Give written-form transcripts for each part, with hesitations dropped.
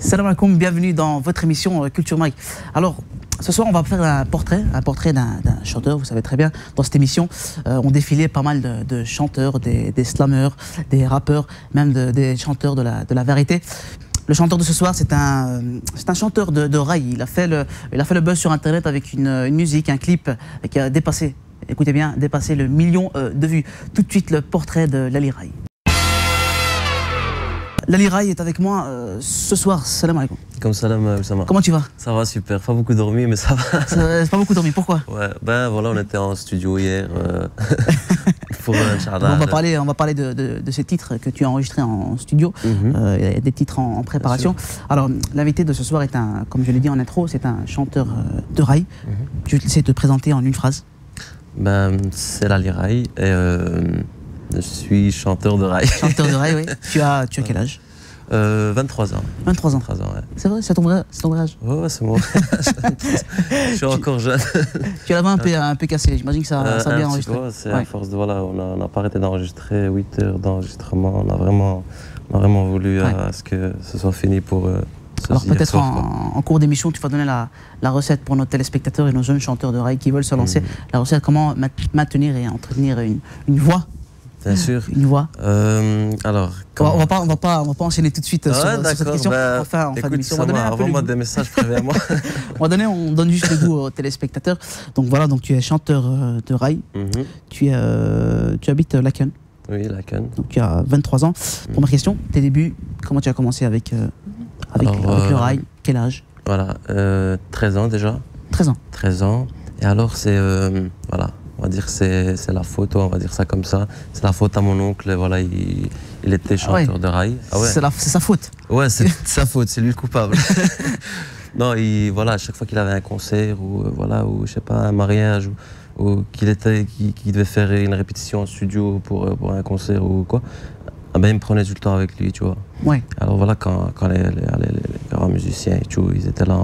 Salam alaikum, bienvenue dans votre émission Culture Mike. Alors, ce soir, on va faire un portrait d'un chanteur. Vous savez très bien, dans cette émission, on défilait pas mal de chanteurs, des slammeurs, des rappeurs, même des chanteurs de la vérité. Le chanteur de ce soir, c'est un chanteur de rail. Il a fait le buzz sur Internet avec une musique, un clip qui a dépassé, écoutez bien, dépassé le million de vues. Tout de suite, le portrait de Lali Rai. Lali Rai est avec moi ce soir. Salam alaikum. Comme salam, Oussama. Comment tu vas? Ça va, super. Pas beaucoup dormi, mais ça va. C'est pas beaucoup dormi, pourquoi? Ouais, ben voilà, on était en studio hier pour on va parler de ces titres que tu as enregistrés en studio. Il y a des titres en préparation. Alors, l'invité de ce soir est comme je l'ai dit en intro, c'est un chanteur de rail. Tu essaies de te présenter en une phrase. Ben, c'est Lali Rai et je suis chanteur de rail. Chanteur de rail, oui. Tu as quel âge? 23 ans. 23 ans. 23 ans, ouais. C'est vrai, c'est ton vrai âge? Ouais, c'est moi. Je suis encore jeune. Tu as la main un peu cassée, j'imagine que ça a bien enregistré. C'est à force de, voilà, on n'a pas arrêté d'enregistrer, 8 heures d'enregistrement, on a vraiment voulu à ce que ce soit fini pour alors peut-être en cours d'émission, tu vas donner la recette pour nos téléspectateurs et nos jeunes chanteurs de rail qui veulent se lancer. La recette, comment maintenir et entretenir une voix. Bien sûr. Une voix. Alors, on va pas enchaîner tout de suite sur cette question. Bah, enfin, écoute, envoie-moi des messages, préviens-moi. on donne juste le goût aux téléspectateurs. Donc voilà, donc tu es chanteur de rail. Tu habites Laken. Oui, Laken. Donc tu as 23 ans. Première question, tes débuts, comment tu as commencé avec le rail? Quel âge? Voilà, 13 ans déjà. 13 ans. 13 ans. Et alors c'est voilà. On va dire c'est la faute, on va dire ça comme ça. C'est la faute à mon oncle, voilà, il était chanteur de rail. Ah ouais. C'est sa faute. Ouais, c'est sa faute, c'est lui le coupable. Non, voilà, à chaque fois qu'il avait un concert ou voilà, ou je sais pas, un mariage ou qu'il devait faire une répétition en studio pour un concert ou quoi, ah ben il me prenait tout le temps avec lui, tu vois. Ouais. Alors voilà, quand les grands musiciens et tout, ils étaient là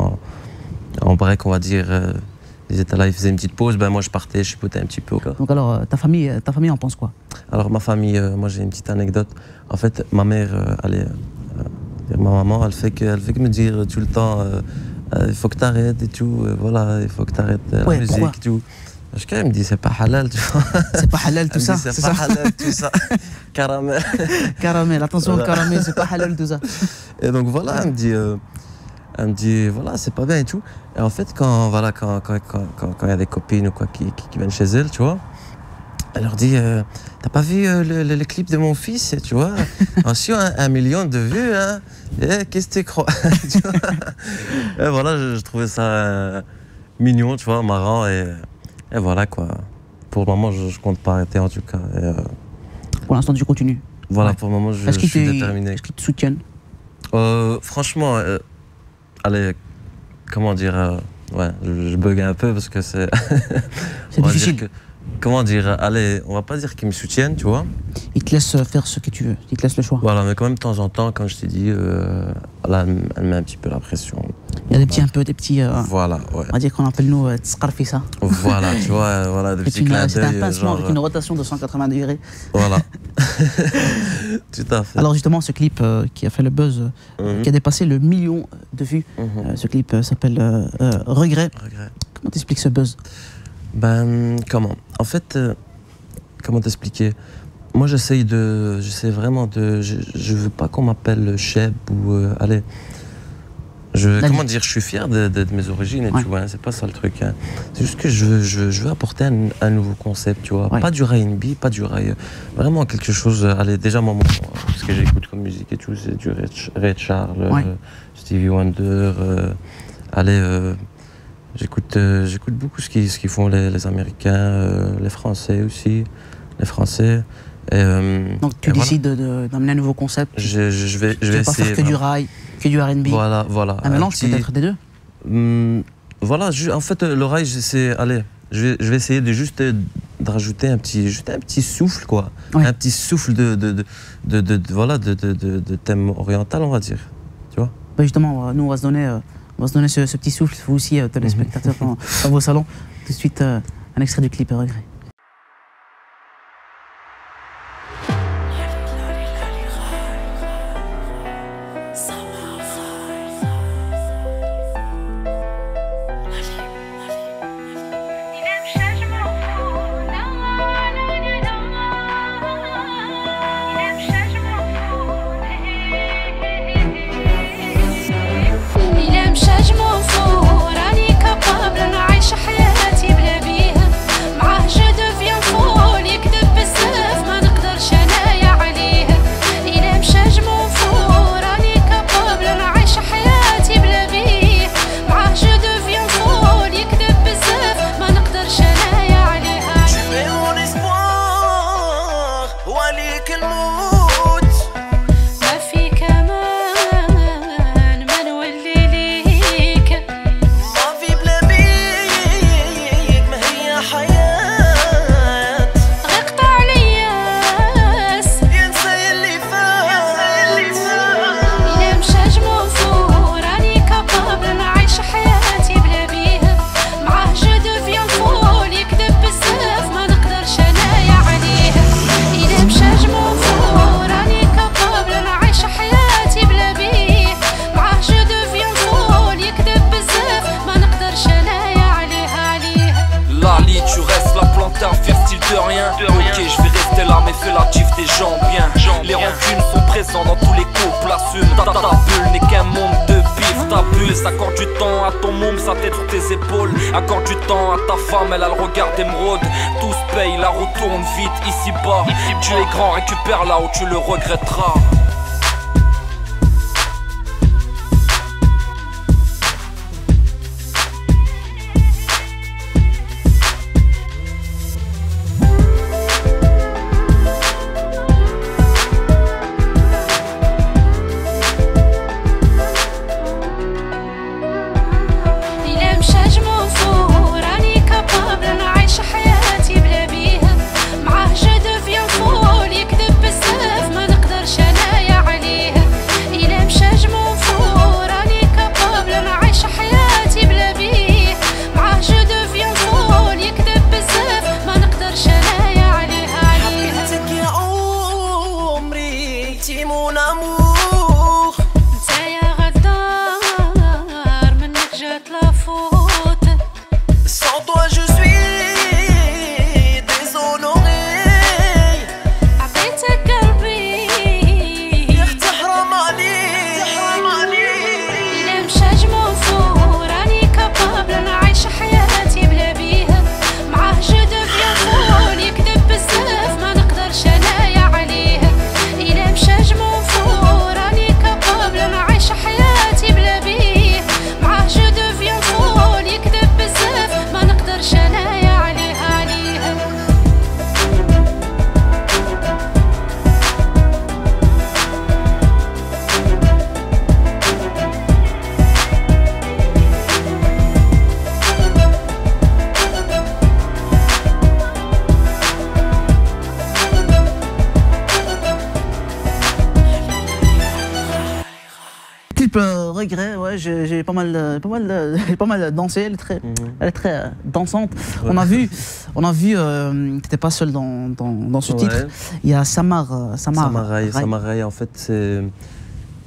en break, on va dire. Ils étaient là, ils faisaient une petite pause, ben moi je partais, je chipotais un petit peu. Donc alors, ta famille en pense quoi? Alors ma famille, moi j'ai une petite anecdote. En fait, ma mère, ma maman, elle fait que me dire tout le temps, il faut que tu arrêtes et tout, voilà, il faut que tu arrêtes la musique et tout. Parce qu'elle me dit, c'est pas halal, tu vois. C'est pas halal tout ça? C'est pas halal tout ça. Caramel. Caramel, attention au caramel, c'est pas halal tout ça. Et donc voilà, elle me dit, voilà, c'est pas bien et tout. Et en fait, quand il y a des copines ou quoi qui viennent chez elle, tu vois, elle leur dit, t'as pas vu le clip de mon fils, tu vois, reçu 1 million de vues, hein, qu'est-ce que tu crois? Tu vois. Et voilà, je trouvais ça mignon, tu vois, marrant, et voilà quoi. Pour le moment, je compte pas arrêter en tout cas. Et, pour l'instant, tu continues? Voilà, pour le moment, je suis déterminé. Est-ce qu'ils te soutiennent? Franchement, allez, comment dire, ouais, je bug un peu parce que c'est... C'est difficile. Comment dire, allez, on va pas dire qu'ils me soutiennent, tu vois. Ils te laissent faire ce que tu veux, ils te laissent le choix. Voilà, mais quand même de temps en temps, comme je t'ai dit, là, elle met un petit peu la pression. Il y a des petits... voilà, ouais. On va dire qu'on appelle nous tskarfissa. Voilà, tu vois, voilà, des petits clins d'œil. C'est un pincement avec une rotation de 180 degrés. Voilà. Tout à fait. Alors justement, ce clip qui a fait le buzz, qui a dépassé le million de vues, ce clip s'appelle Regret. Comment t'expliques ce buzz? Ben, comment? En fait, comment t'expliquer? Moi, j'essaie vraiment de... Je veux pas qu'on m'appelle Cheb ou... allez... Comment dire, je suis fier de mes origines, tu vois, c'est pas ça le truc. Hein. C'est juste que je veux apporter un nouveau concept, tu vois. Pas du rail R&B, pas du rail... Vraiment quelque chose... Allez, déjà, moi, ce que j'écoute comme musique et tout, c'est du Ray Charles, Stevie Wonder, allez... J'écoute beaucoup ce qu'ils font les Américains, les Français aussi, les Français. Et, donc tu décides d'amener un nouveau concept. Je vais pas essayer. Faire que du rail, que du R&B. Voilà. Un mélange peut-être des deux. Voilà, en fait le rail, je vais essayer de rajouter un petit souffle quoi, un petit souffle de thème oriental on va dire, tu vois. Bah justement, nous on va se donner ce petit souffle, vous aussi, téléspectateurs, dans vos salons. Tout de suite, un extrait du clip Regret. sa tête sur tes épaules. Accorde du temps à ta femme, elle a le regard d'émeraude. Tout se paye, la retourne vite ici-bas. Tu es grand, récupère là où tu le regretteras. Regret, ouais, j'ai pas mal dansé, elle est très dansante. Ouais. On a vu que t'étais pas seul dans ce titre. Il y a Samaraï, en fait,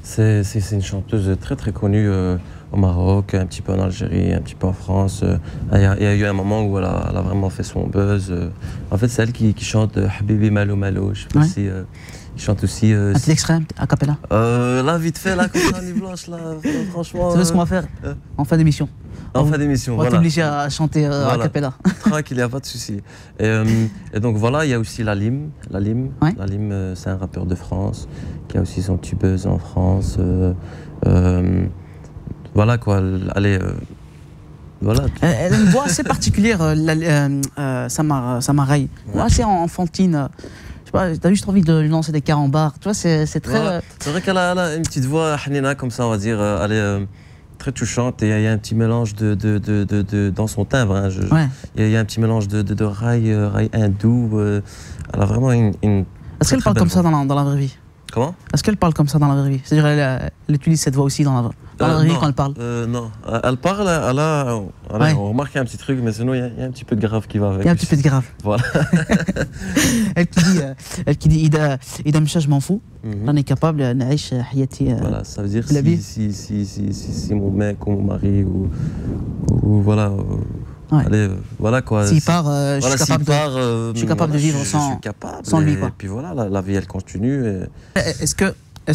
c'est une chanteuse très connue au Maroc, un petit peu en Algérie, un petit peu en France. Il y a eu un moment où elle a vraiment fait son buzz. En fait, c'est elle qui chante Habibi Malo Malo. Je sais pas si... Il chante aussi. Un petit extrait, a cappella. Là, vite fait, là, comme ça, nuit blanche, là, franchement. C'est ce qu'on va faire en fin d'émission. En fin d'émission, voilà. On va t'obliger à chanter a cappella. Tranquille, il n'y a pas de souci. Et donc voilà, il y a aussi Lalim. Lalim, c'est un rappeur de France qui a aussi son petit buzz en France. Voilà quoi, allez. Voilà. Elle a une voix assez particulière, Samaraï. Assez enfantine. T'as juste envie de lui lancer des carambars, tu vois, c'est très... Voilà. C'est vrai qu'elle a une petite voix hanina comme ça, on va dire, elle est très touchante et il y a un petit mélange dans son timbre. Hein, il y a un petit mélange de rail hindou, elle a vraiment une Est-ce qu'elle parle comme ça dans la vraie vie? Comment? Est-ce qu'elle parle comme ça dans la vraie vie? C'est-à-dire elle utilise cette voix aussi dans la vraie vie quand elle parle? Non, elle parle, on remarque un petit truc, mais sinon il y a un petit peu de grave qui va avec. Il y a un petit peu de grave. Voilà. elle qui dit Ida Mcha, je m'en fous, on est capable, Naïch, Hayati. Voilà, ça veut dire si mon mec ou mon mari ou voilà. Allez, voilà quoi. S'il part, je suis capable de vivre sans lui. Quoi. Et puis voilà, la vie elle continue. Est-ce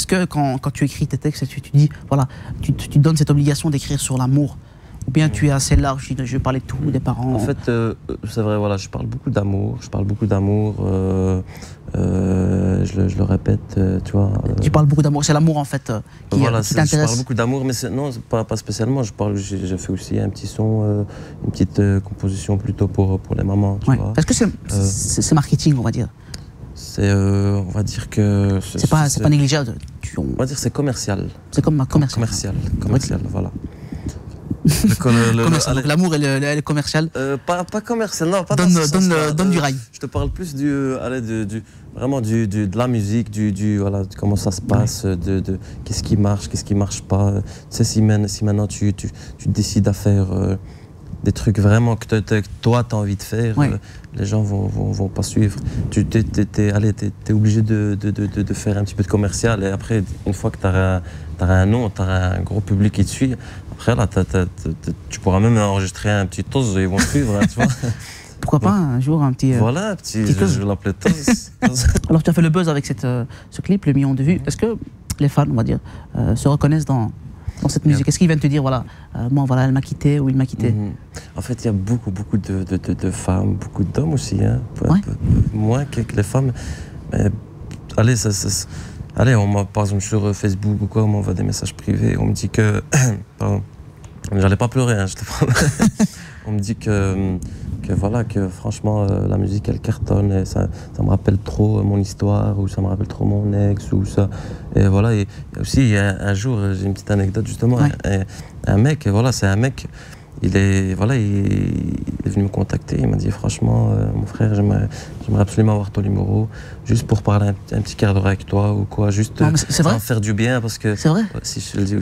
que quand tu écris tes textes, tu dis, voilà, tu te donnes cette obligation d'écrire sur l'amour? Ou bien tu es assez large, je vais parler de tout, des parents? En fait, c'est vrai, voilà, je parle beaucoup d'amour, je le répète, tu vois. Tu parles beaucoup d'amour, c'est l'amour en fait qui t'intéresse? Je parle beaucoup d'amour, mais non, pas spécialement, j'ai fait aussi un petit son, une petite composition plutôt pour les mamans, tu vois. Est-ce que c'est marketing, on va dire? On va dire que... C'est pas négligeable. On va dire que c'est commercial. C'est comme commercial. Commercial, voilà. L'amour, elle est commerciale. Pas commercial, non, pas donne du rail. Je te parle plus vraiment de la musique, voilà, comment ça se passe, de qu'est-ce qui marche pas. Tu sais, si maintenant tu décides à faire des trucs vraiment que toi tu as envie de faire, les gens vont pas suivre. Tu es obligé de faire un petit peu de commercial, et après, une fois que tu auras un nom, tu auras un gros public qui te suit, après là, tu pourras même enregistrer un petit toz et ils vont te suivre, hein, tu vois. Pourquoi pas un jour un petit... Voilà, je vais l'appeler toz. Alors tu as fait le buzz avec ce clip, le million de vues. Est-ce que les fans, on va dire, se reconnaissent dans dans cette musique? Est-ce qu'il vient te dire, voilà, moi, voilà, elle m'a quitté ou il m'a quitté? En fait, il y a beaucoup de femmes, beaucoup d'hommes aussi, hein, moins que les femmes. Mais, allez, allez, par exemple sur Facebook ou quoi, on m'envoie des messages privés, on me dit que, pardon, j'allais pas pleurer, hein, je te promets. On me dit que voilà, que franchement la musique elle cartonne et ça me rappelle trop mon histoire ou ça me rappelle trop mon ex ou ça. Et voilà, et aussi il y a un jour, j'ai une petite anecdote justement, un mec, voilà, c'est un mec, il est venu me contacter, il m'a dit franchement mon frère, j'aimerais absolument avoir ton numéro juste pour parler un petit quart d'heure avec toi ou quoi, juste ça va me faire du bien parce que c'est vrai, si je te le dis,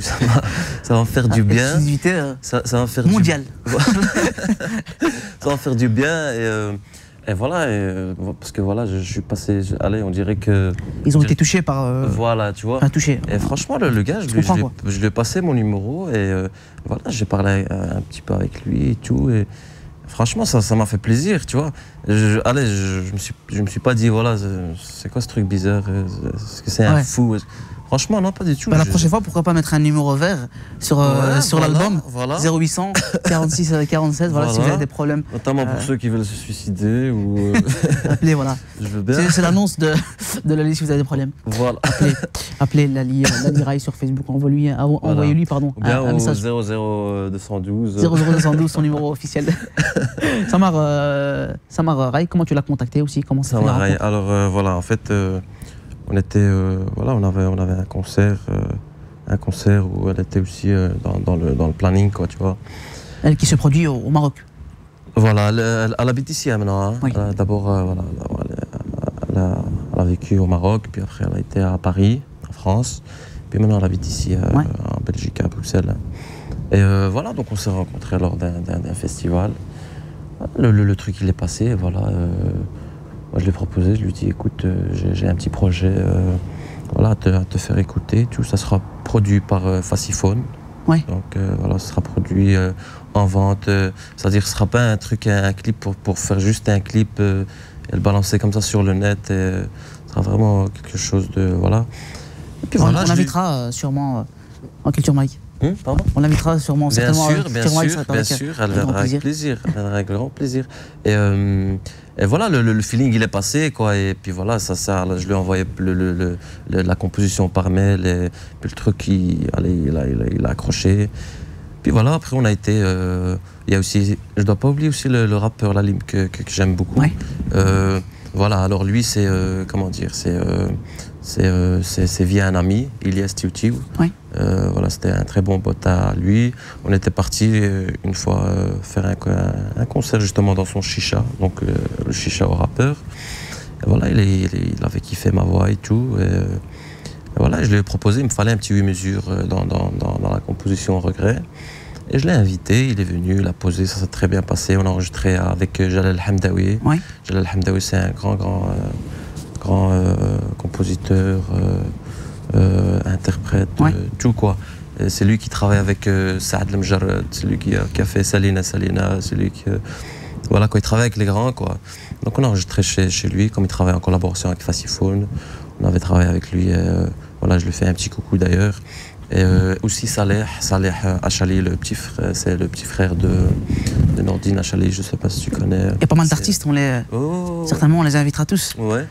ça va me faire du bien, ça va me faire mondial. Ça va me faire du bien et voilà, parce que voilà, je suis passé, allez, on dirait que... Ils ont été touchés par... voilà, tu vois. Touchés. Et franchement, le gars, je lui ai passé mon numéro et voilà, j'ai parlé un petit peu avec lui et tout. Et franchement, ça m'a fait plaisir, tu vois. Allez, je me suis pas dit, voilà, c'est quoi ce truc bizarre? Est-ce que c'est un fou? Franchement, non, pas du tout. La prochaine fois, pourquoi pas mettre un numéro vert sur l'album, voilà. 0800 46 47, voilà, si vous avez des problèmes. Notamment pour ceux qui veulent se suicider ou... Appelez, voilà. Je veux bien. C'est l'annonce de Lali si vous avez des problèmes. Voilà. Appelez Lali Rai sur Facebook, envoyez-lui pardon, un message. 00212. 00212, son numéro officiel. Samar Rai, comment tu l'as contacté aussi? Comment ça Samar Rai, alors voilà, en fait... on était, voilà, on avait un concert où elle était aussi dans le planning, quoi, tu vois. Elle qui se produit au Maroc. Voilà, elle habite ici maintenant. Hein. Oui. D'abord, voilà, elle a vécu au Maroc, puis après elle a été à Paris, en France, puis maintenant elle habite ici en Belgique, à Bruxelles. Et voilà, donc on s'est rencontrés lors d'un festival. Le truc il est passé, voilà. Moi, je l'ai proposé, je lui ai dit, écoute, j'ai un petit projet voilà, à te faire écouter. Tout ça sera produit par Fassiphone. Oui. Donc, voilà, ce sera produit en vente. C'est-à-dire que ce ne sera pas un clip pour faire juste un clip et le balancer comme ça sur le net. Ce sera vraiment quelque chose de... Voilà. Et puis voilà, on l'invitera sûrement en Culture Mike. Pardon? On l'invitera sûrement, certainement. Bien sûr, elle viendra avec plaisir. Elle viendra avec grand plaisir. Et voilà, le feeling il est passé, quoi. Et puis voilà, je lui ai envoyé la composition par mail, et puis le truc, il a accroché. Puis voilà, après on a été... il y a aussi, je dois pas oublier aussi le rappeur Lalim que j'aime beaucoup. Oui. Voilà, alors lui c'est, comment dire, c'est via un ami, Ilyes Tioutiu. Oui. Voilà, c'était un très bon pote à lui. On était parti une fois faire un concert justement dans son chicha, donc le chicha au rappeur. Et voilà, il avait kiffé ma voix et tout. Et voilà, je lui ai proposé, il me fallait un petit 8 mesures dans la composition Regret. Et je l'ai invité, il est venu, il a posé, ça s'est très bien passé. On a enregistré avec Jalal Hamdaoui. Oui. Jalal Hamdaoui, c'est un grand compositeur, interprète, tout quoi. C'est lui qui travaille avec Saad Lemjarad, c'est lui qui a fait Salina, c'est lui qui... voilà quoi, il travaille avec les grands quoi. Donc on a enregistré chez lui, comme il travaille en collaboration avec Fassiphone. On avait travaillé avec lui, voilà, je lui fais un petit coucou d'ailleurs. Et aussi Saleh Achali, c'est le petit frère de Nordine Achali, je ne sais pas si tu connais. Il y a pas mal d'artistes, certainement on les invitera tous. Ouais,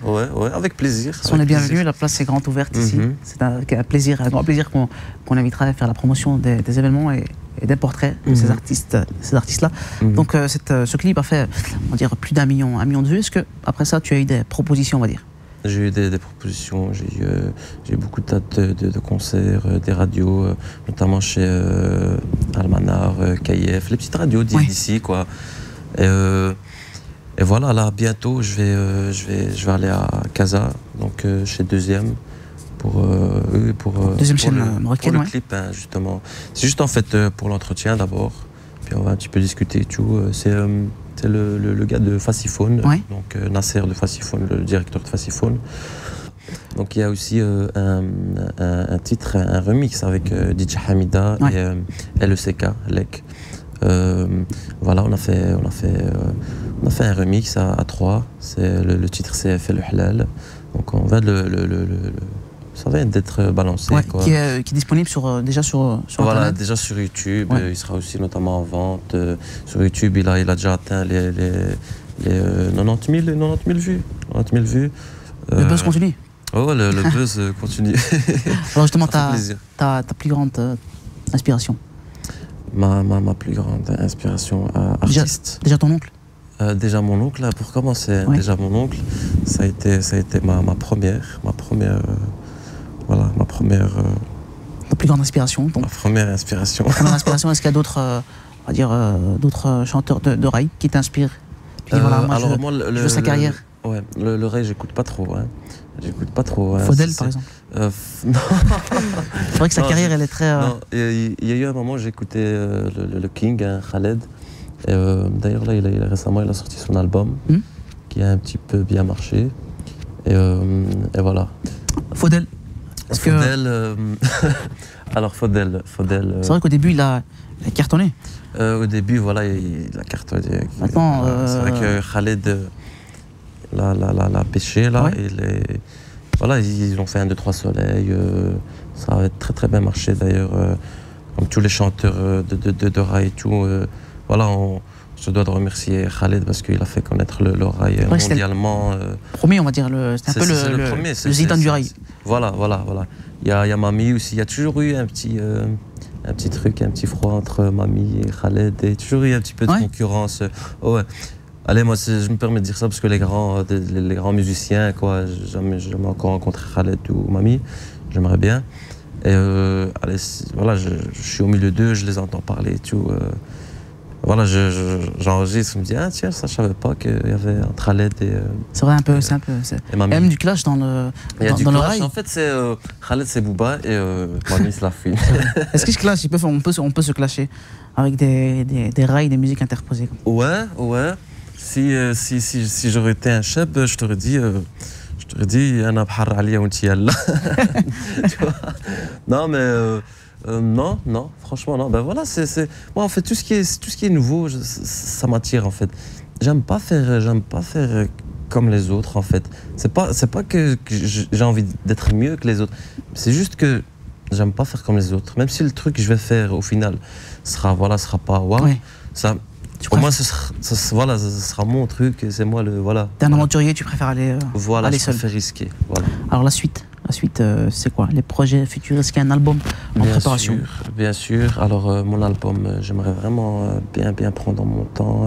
avec plaisir. Ils sont les bienvenus, la place est grande ouverte ici. C'est un grand plaisir qu'on invitera à faire la promotion des événements et des portraits de ces artistes-là. Donc ce clip a fait, on va dire, plus d'1 million de vues. Est-ce que après ça, tu as eu des propositions, on va dire? J'ai eu des propositions, j'ai eu beaucoup de dates de concerts, des radios, notamment chez Almanar, KIF, les petites radios d'ici, quoi. Et voilà, là, bientôt, je vais aller à Casa, donc chez Deuxième, pour Deuxième chaîne marocaine, pour le clip, hein, justement. C'est juste en fait pour l'entretien d'abord, puis on va un petit peu discuter et tout. C'est le gars de Fassiphone, donc Nasser de Fassiphone, le directeur de Fassiphone. Donc il y a aussi un titre, un remix avec DJ Hamida et LECK, LEC. Voilà, on a fait un remix à 3. Le titre c'est Fait le Halal. Donc on va ça vient d'être balancé. Ouais, quoi. qui est disponible déjà sur Voilà, Internet. déjà sur YouTube, Ouais. il sera aussi notamment en vente. Sur YouTube, il a déjà atteint les 90 000 vues. 90 000 vues. Le buzz continue. Oh, le buzz continue. Alors justement, Ça fait plaisir. ta plus grande inspiration. Ma plus grande inspiration artiste. Déjà ton oncle. Déjà mon oncle, là, pour commencer, Oui. déjà mon oncle, ça a été ma première, Ta plus grande inspiration. ma première inspiration. Première inspiration, est-ce qu'il y a d'autres, on va dire, d'autres chanteurs de raï qui t'inspirent? Puis voilà, moi, alors, je veux sa carrière. Ouais, le rap, j'écoute pas trop. Hein. J'écoute pas trop. Hein. Faudel, par exemple. Non, C'est vrai que sa Non, carrière, elle est très. non, il y a eu un moment où j'écoutais le King, hein, Khaled. D'ailleurs, là, récemment, il a sorti son album, qui a un petit peu bien marché. Et voilà. Faudel. Est-ce que- Faudel, alors Faudel. C'est vrai qu'au début, il a cartonné. Au début, voilà, il a cartonné. Maintenant, C'est vrai que Khaled l'a pêché, là. Ouais. Et voilà, ils ont fait 1, 2, 3 soleils. Ça a très très bien marché, d'ailleurs. Comme tous les chanteurs de rail et tout. Voilà, on se doit de remercier Khaled parce qu'il a fait connaître le rail vrai que c'était mondialement. Premier, on va dire, c'est un peu C'est le premier, le Zidane du rail. Voilà. Il y a Mamie aussi. Il y a toujours eu un petit truc, un petit froid entre Mamie et Khaled. Et toujours eu un petit peu de Ouais. concurrence. Ouais. Allez, moi, je me permets de dire ça parce que les grands musiciens, quoi, j'ai jamais encore rencontré Khaled ou Mamie. J'aimerais bien. Et allez, voilà, je suis au milieu d'eux, je les entends parler et tout. Voilà, j'enregistre, je me dis, ah tiens, ça, je savais pas qu'il y avait entre Khaled C'est vrai, un peu. et Il y Mamie. a même du clash dans le Dans le rail. En fait, c'est Khaled, c'est Booba et Mamie, c'est la fille. Est-ce qu'ils se clashent? On peut se clasher avec des rails, des musiques interposées. Ouais. Si j'aurais été un chef, je t'aurais dit, Ana bhar alia wa inti yalla. Tu vois. Non, mais non, franchement, non. Ben voilà, moi, en fait, tout ce qui est nouveau, ça m'attire, en fait. J'aime pas faire comme les autres, en fait. C'est pas que j'ai envie d'être mieux que les autres. C'est juste que j'aime pas faire comme les autres. Même si le truc que je vais faire, au final, sera pas waouh. Ouais. Ça, au moins, ce sera mon truc et c'est moi le. Voilà. T'es un aventurier, tu préfères aller Voilà, je seul. préfère risquer. Voilà. Alors la suite, c'est quoi? Les projets futurs? Est-ce qu'il y a un album en préparation? Bien sûr. Alors, mon album, j'aimerais vraiment bien prendre mon temps,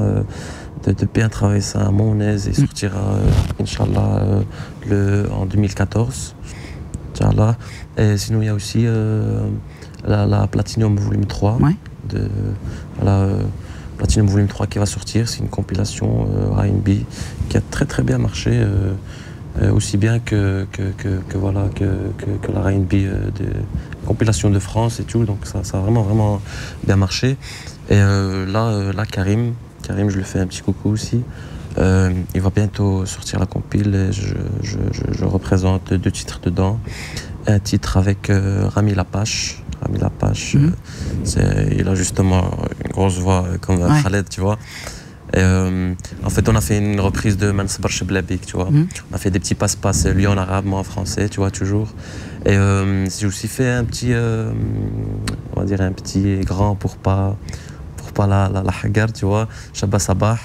de bien travailler ça à mon aise et sortira, Inch'Allah, en 2014. Inch'Allah. Et sinon, il y a aussi la Platinum Volume 3. Ouais. Platinum Volume 3 qui va sortir. C'est une compilation R&B qui a très très bien marché. Aussi bien que la R&B de compilation de France et tout, donc ça a vraiment bien marché. Et là, Karim, je lui fais un petit coucou aussi. Il va bientôt sortir la compile et je représente 2 titres dedans. Un titre avec Rami Lapache. Il a justement une grosse voix comme Khaled, tu vois. Et en fait, on a fait une reprise de Man Sabar Sheblabik, tu vois. On a fait des petits passe-passe, lui en arabe, moi en français, tu vois, toujours. Et j'ai aussi fait un petit, on va dire un petit grand pour pas la hagar, tu vois. Shabba Sabah.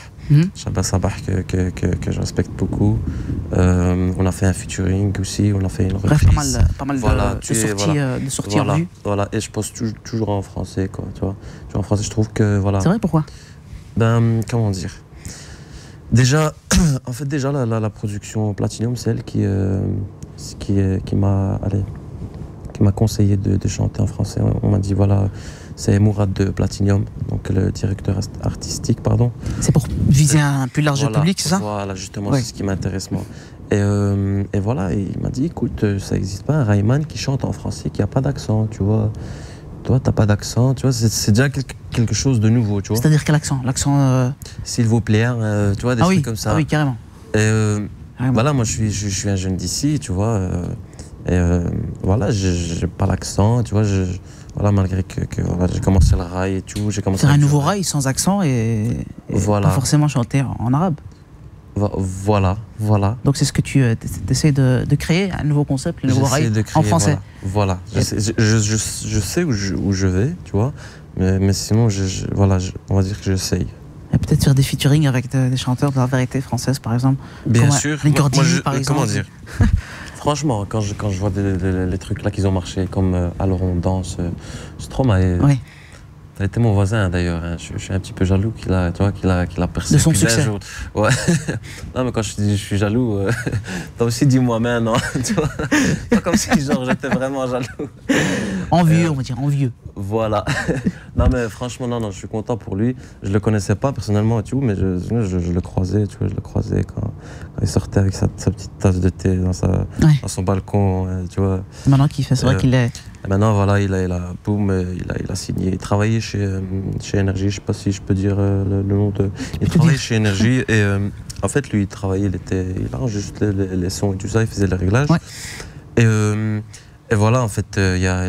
Shabba Sabah que je respecte beaucoup. On a fait un featuring aussi, on a fait une reprise. Bref, pas mal Voilà, de sorties en vue. Voilà, et je poste toujours en français, quoi, tu vois. En français, je trouve que, voilà. C'est vrai, pourquoi? Ben, comment dire? Déjà, en fait, la production Platinum, c'est elle qui m'a conseillé de chanter en français. On m'a dit, voilà, c'est Mourad de Platinum, donc le directeur artistique, pardon. C'est pour viser un plus large public, c'est ça? Voilà, justement, c'est ce qui m'intéresse, moi. Et voilà, et il m'a dit, écoute, ça n'existe pas un Rayman qui chante en français, qui n'a pas d'accent, tu vois. Toi, t'as pas d'accent, tu vois, c'est déjà quelque chose de nouveau, tu vois. C'est-à-dire quel accent? L'accent... S'il vous plaît, tu vois, des trucs comme ça. Ah oui, carrément. Et voilà, moi, je suis un jeune d'ici, tu vois. Et voilà, j'ai pas l'accent, tu vois. Voilà, malgré que voilà, j'ai commencé le rail et tout. Faire un nouveau rail sans accent et voilà. pas forcément chanter en arabe. Voilà. Donc c'est ce que tu essaies de créer, un nouveau concept, le nouveau rail en français. Voilà. Je sais où je vais, tu vois, mais sinon, on va dire que j'essaye. Et peut-être faire des featuring avec des chanteurs de la variété française, par exemple. Bien sûr. Par exemple. Comment dire Franchement, quand je vois les trucs là qui ont marché, comme Alors on danse, c'est trop mal. Oui. T'as été mon voisin d'ailleurs, hein. Je suis un petit peu jaloux qu'il a percé. De son succès. Ouais. Non mais quand je dis je suis jaloux, t'as aussi dit moi-même, non. Tu vois, pas comme si genre j'étais vraiment jaloux. Envieux, on va dire, envieux. Voilà. Non mais franchement, non, je suis content pour lui. Je le connaissais pas personnellement et tout, mais je le croisais, tu vois, quand il sortait avec sa petite tasse de thé dans son balcon, tu vois. Maintenant qu'il fait, c'est vrai qu'il est... Maintenant, voilà, il a signé. Il travaillait chez Energy, je sais pas si je peux dire le nom de... Il travaillait chez Energy et en fait, lui, il travaillait, il enregistrait les sons et tout ça, il faisait les réglages. Ouais. Et voilà, en fait, il y a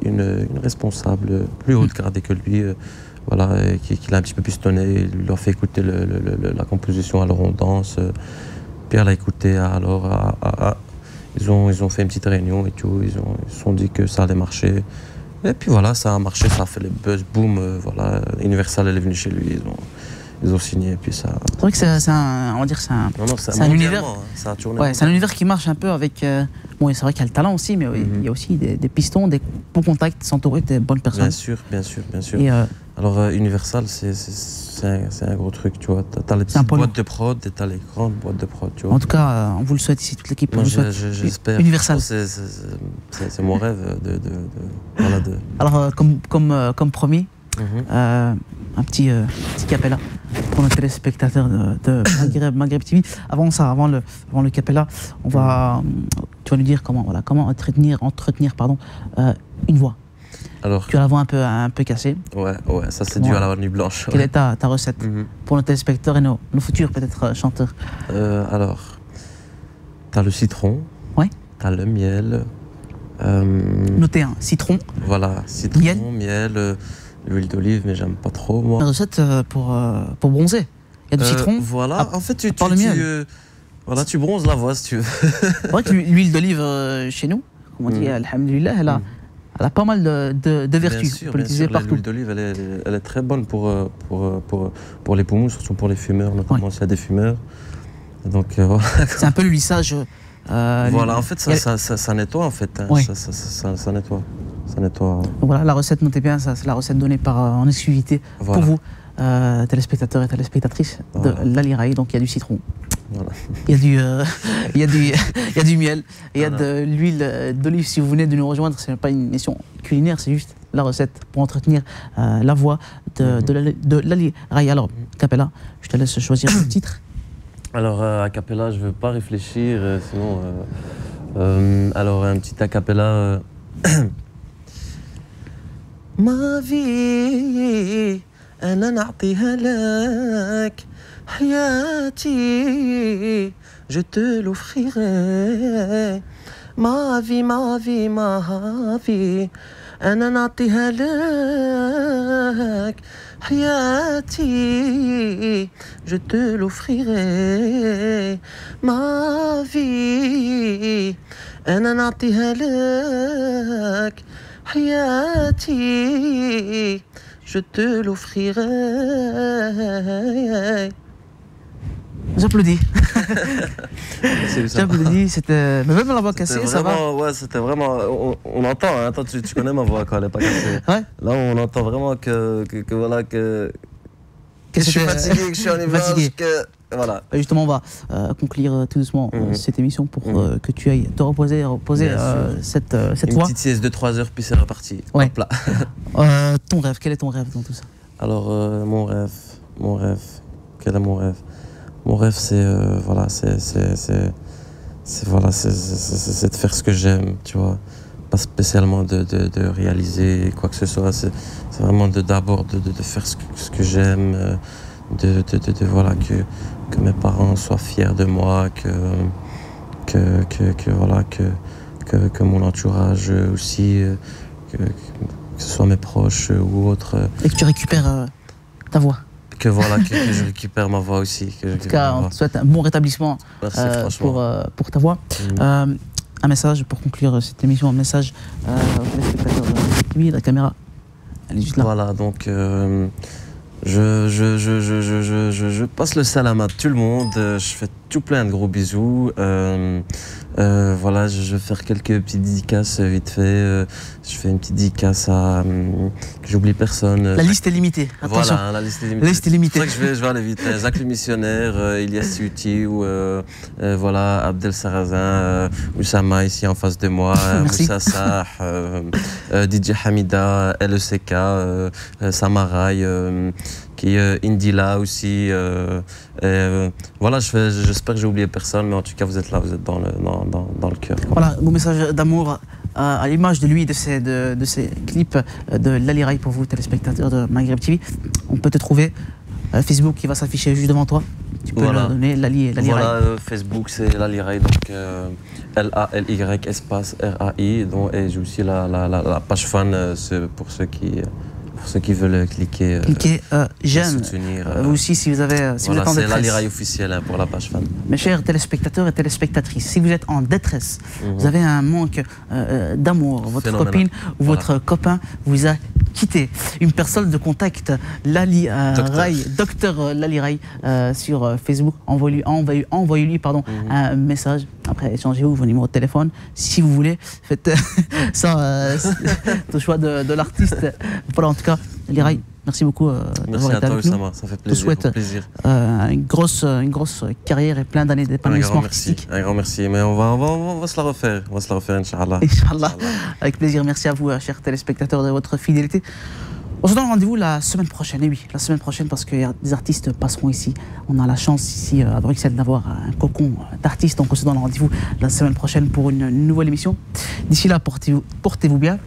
une responsable plus haute gradée que lui, voilà, qui l'a un petit peu pistonné. Il lui a fait écouter la composition Alors on danse. Pierre l'a écouté, alors ils ont fait une petite réunion et tout. Ils se sont dit que ça allait marcher. Et puis voilà, ça a marché, ça a fait le buzz, boom. Voilà, Universal elle est venue chez lui. Ils ont signé, et puis ça... C'est vrai que c'est un univers... Ça a tourné. Ouais, c'est un univers qui marche un peu avec... Bon, c'est vrai qu'il y a le talent aussi, mais il y a aussi des pistons, des bons contacts, s'entourer de bonnes personnes. Bien sûr. Et alors, Universal, c'est un gros truc, tu vois. T'as les petites boîtes de prod et t'as les grandes boîtes de prod, tu vois. En tout cas, on vous le souhaite ici, toute l'équipe. Moi, j'espère. Universal. C'est mon rêve de... Alors, comme promis, un petit capella pour nos téléspectateurs de Maghreb TV. Avant le capella, tu vas nous dire comment entretenir une voix. Alors, tu as la voix un peu cassée. Ouais, ça c'est dû à la nuit blanche. Quelle est ta recette pour nos téléspectateurs et nos futurs peut-être chanteurs? Alors, t'as le citron, t'as le miel. Notez un citron. Voilà, citron, miel. L'huile d'olive, mais j'aime pas trop, moi. Une recette pour bronzer. Il y a du citron. Voilà, en fait, tu bronzes la voix, si tu veux. C'est vrai que l'huile d'olive, chez nous, comme on dit, alhamdoulilah, elle a pas mal de vertus. Bien sûr, l'huile d'olive, elle est très bonne pour les poumons, surtout pour les fumeurs, notamment s'il y a des fumeurs. Donc, voilà. C'est un peu le lissage. Voilà, en fait, ça nettoie, en fait. Hein. Ça nettoie. Donc voilà, la recette, notez bien, c'est la recette donnée en exclusivité pour vous, téléspectateurs et téléspectatrices de l'Ali Rai. Donc il y a du citron, il y a du miel, il y a de l'huile d'olive. Si vous venez de nous rejoindre, ce n'est pas une émission culinaire, c'est juste la recette pour entretenir la voix de l'Ali Rai. Alors, Capella, je te laisse choisir le titre. Alors, a cappella, je ne veux pas réfléchir, sinon... alors, un petit a cappella... Ma vie, أنا نعطيها لك حياتي, je te l'offrirai. Ma vie, أنا نعطيها لك حياتي, je te l'offrirai. Ma vie, أنا نعطيها لك حياتي, je te l'offrirai. J'applaudis. J'applaudis, c'était... Mais même la voix cassée, ça va. Ouais, c'était vraiment... On entend, hein. Toi, tu connais ma voix quand elle n'est pas cassée. Ouais. Là, on entend vraiment que je suis fatigué, que je suis en hiver, que... Voilà. Justement, on va conclure tout doucement cette émission pour que tu ailles te reposer cette Une voix. Une petite sieste de 3 heures, puis c'est reparti. Ouais. Hop là. Ton rêve, quel est ton rêve dans tout ça? Alors, mon rêve, quel est mon rêve? Mon rêve, c'est de faire ce que j'aime, tu vois. Pas spécialement de réaliser quoi que ce soit. C'est vraiment d'abord de faire ce que j'aime, voilà, que mes parents soient fiers de moi, que mon entourage aussi, que ce soit mes proches ou autres. Et que tu récupères ta voix. Que voilà, que je récupère ma voix aussi. En tout cas, on te souhaite un bon rétablissement pour ta voix. Un message pour conclure cette émission, un message aux téléspectateurs de TV, la caméra. Elle est juste là. Voilà, donc je passe le salam à tout le monde. Je fais tout plein de gros bisous. Voilà, je vais faire quelques petites dédicaces vite fait. Je fais une petite dédicace à que j'oublie personne. La liste est limitée. Attention. Voilà, la liste est limitée. La liste est limitée. C'est vrai que je vais aller vite. Zach le missionnaire, Ilyas Siouti ou voilà, Abdel Sarrazin, Oussama ici en face de moi, Moussa Sah, DJ Hamida, LECK, Samarai, qui est Indila aussi. Voilà, j'espère que j'ai oublié personne, mais en tout cas vous êtes là, vous êtes dans le cœur. Voilà, beau message d'amour à l'image de lui, de ces clips de Lali Rai pour vous, téléspectateurs de Maghreb TV. On peut te trouver Facebook qui va s'afficher juste devant toi. Tu peux le donner, Lali Rai. Voilà, Facebook c'est Lali Rai, donc Lally espace RAI, et j'ai aussi la page fan pour ceux qui veulent cliquer, j'aime. Vous aussi, si vous avez, si voilà, vous êtes en détresse. C'est Lali Rai officiel pour la page fan. Mes chers téléspectateurs et téléspectatrices, si vous êtes en détresse, vous avez un manque d'amour, votre copine ou votre copain vous a quitté, une personne de contact, Lali Rai, docteur Lali Rai sur Facebook, envoyez-lui un message. Après, échangez-vous vos numéros de téléphone. Si vous voulez, faites ça, au choix de l'artiste. Voilà, en tout cas, Lali Rai, merci beaucoup d'avoir été avec nous. Ça fait plaisir. Je te souhaite une grosse carrière et plein d'années d'épanouissement artistique. Un grand merci. Mais on va se la refaire. On va se la refaire, Inch'Allah. Inch'Allah. Avec plaisir. Merci à vous, chers téléspectateurs, de votre fidélité. On se donne rendez-vous la semaine prochaine. Et oui, la semaine prochaine, parce que des artistes passeront ici. On a la chance ici à Bruxelles d'avoir un cocon d'artistes. Donc on se donne rendez-vous la semaine prochaine pour une nouvelle émission. D'ici là, portez-vous bien.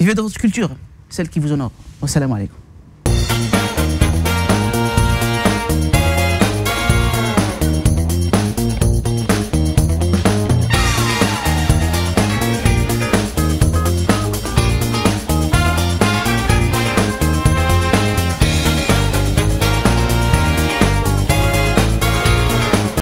Vivez dans votre culture, celle qui vous honore. Wassalamu alaikum.